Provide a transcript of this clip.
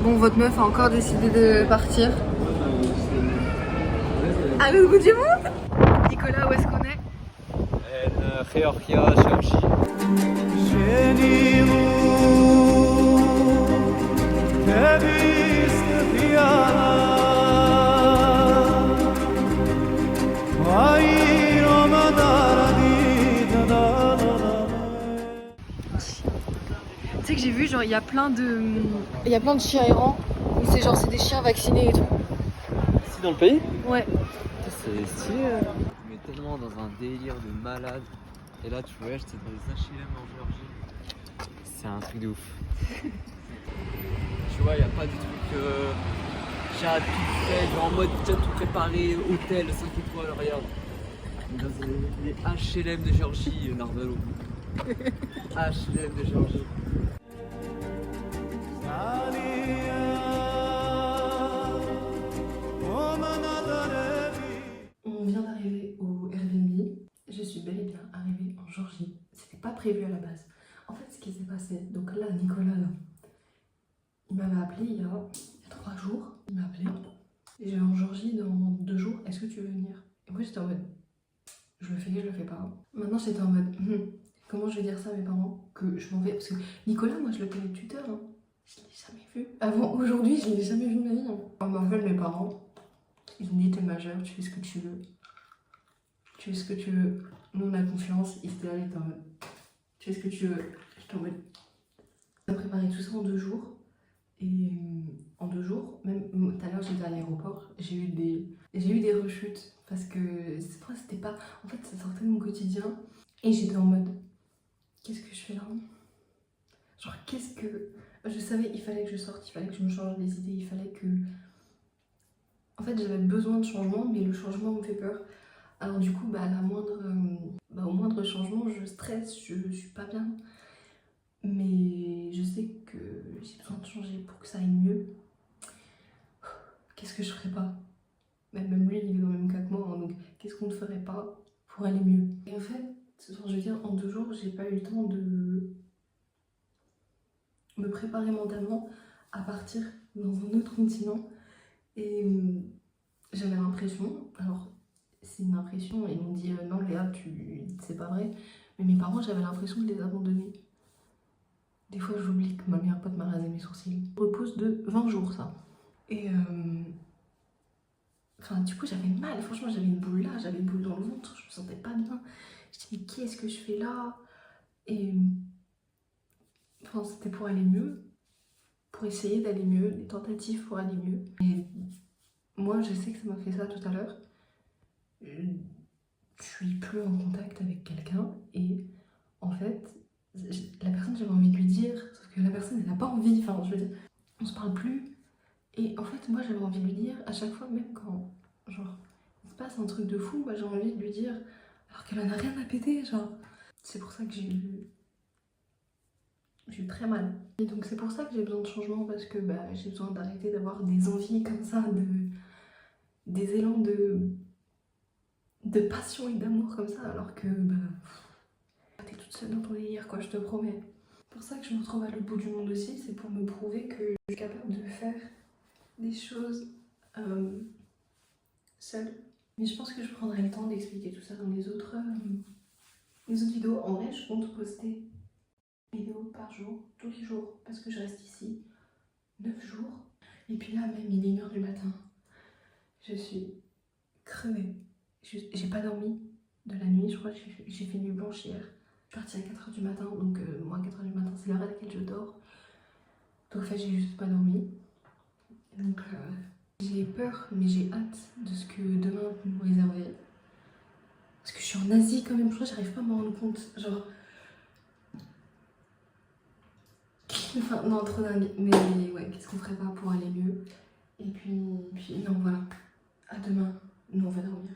Bon, votre meuf a encore décidé de partir. À l'autre bout du monde. Nicolas, où est-ce qu'on est? Géorgia, Géorgie. Tu sais que j'ai vu, genre, il y a plein de chiens errants où c'est genre, c'est des chiens vaccinés et tout. Ici dans le pays? Ouais. C'est stylé. Mais tellement dans un délire de malade. Et là, tu vois, j'étais dans les HLM en Géorgie. C'est un truc de ouf. Tu vois, il n'y a pas du truc. J'ai tout fait, genre en mode déjà tout préparé, hôtel, 5 étoiles, regarde. Dans les HLM de Géorgie, Narvalo. HLM de Géorgie. On vient d'arriver au Airbnb. Je suis bel et bien arrivée en Géorgie. C'était pas prévu à la base. En fait, ce qui s'est passé, donc là, Nicolas, là, il m'avait appelé il y a 3 jours. Il m'a appelé. Et je vais en Géorgie dans 2 jours. Est-ce que tu veux venir? Et moi, j'étais en mode, je le fais, je le fais pas. Maintenant, j'étais en mode, comment je vais dire ça à mes parents? Que je m'en vais. Parce que Nicolas, moi, je le connais de Twitter. Hein. Je l'ai jamais vu. Avant aujourd'hui, je l'ai jamais vu de ma vie. Hein. On m'appelle mes parents. Ils ont dit, t'es majeur, tu fais ce que tu veux. Tu fais ce que tu veux. Nous, on a confiance. Ils étaient là, ils étaient en mode, tu fais ce que tu veux. J'étais en mode, on a préparé tout ça en 2 jours. Et en 2 jours, même tout à l'heure, j'étais à l'aéroport. J'ai eu des rechutes. Parce que c'était pas. En fait, ça sortait de mon quotidien. Et j'étais en mode, qu'est-ce que je fais là? Genre, qu'est-ce que. Je savais, il fallait que je sorte, il fallait que je me change des idées, il fallait que. En fait, j'avais besoin de changement, mais le changement me fait peur. Alors, du coup, au moindre changement, je stresse, je suis pas bien. Mais je sais que j'ai besoin de changer pour que ça aille mieux. Qu'est-ce que je ferais pas? Même lui, il est dans le même cas que moi, hein, donc qu'est-ce qu'on ne ferait pas pour aller mieux? Et en fait, je veux dire, en 2 jours, j'ai pas eu le temps de me préparer mentalement à partir dans un autre continent. Et j'avais l'impression, alors c'est une impression, ils m'ont dit non Léa, c'est pas vrai, mais mes parents, j'avais l'impression de les abandonner. Des fois, j'oublie que ma meilleure pote m'a rasé mes sourcils. Repose de 20 jours, ça. Et enfin, du coup, j'avais mal. Franchement, j'avais une boule là, j'avais une boule dans le ventre, je me sentais pas bien. Je me dis, mais qu'est-ce que je fais là? Et enfin, c'était pour aller mieux, pour essayer d'aller mieux, des tentatives pour aller mieux. Et moi, je sais que ça m'a fait ça tout à l'heure. Je suis plus en contact avec quelqu'un et en fait, la personne, j'avais envie de lui dire, sauf que la personne, elle n'a pas envie. Enfin, je veux dire, on se parle plus. Et en fait, moi, j'avais envie de lui dire à chaque fois, même quand, genre, il se passe un truc de fou, moi, j'ai envie de lui dire, alors qu'elle en a rien à péter, genre. C'est pour ça que j'ai eu très mal. Et donc, c'est pour ça que j'ai besoin de changement, parce que j'ai besoin d'arrêter d'avoir des envies comme ça, des élans de passion et d'amour comme ça, alors que, t'es toute seule dans ton délire, quoi, je te promets. C'est pour ça que je me retrouve à l'autre bout du monde aussi, c'est pour me prouver que je suis capable de faire des choses seule. Mais je pense que je prendrai le temps d'expliquer tout ça dans les autres vidéos. En vrai, je compte poster une vidéo par jour, tous les jours, parce que je reste ici 9 jours. Et puis là, même il est 1h du matin. Je suis crevée. J'ai pas dormi de la nuit, je crois que j'ai fait nuit blanche hier. Je suis partie à 4h du matin, donc moi 4h du matin c'est l'heure à laquelle je dors. Donc en fait j'ai juste pas dormi. Donc j'ai peur mais j'ai hâte de ce que demain peut nous réserver. Parce que je suis en Asie quand même, je crois que j'arrive pas à m'en rendre compte. Genre... Enfin non, trop dingue. Mais ouais, qu'est-ce qu'on ferait pas pour aller mieux? Et puis non voilà. À demain, nous on va dormir.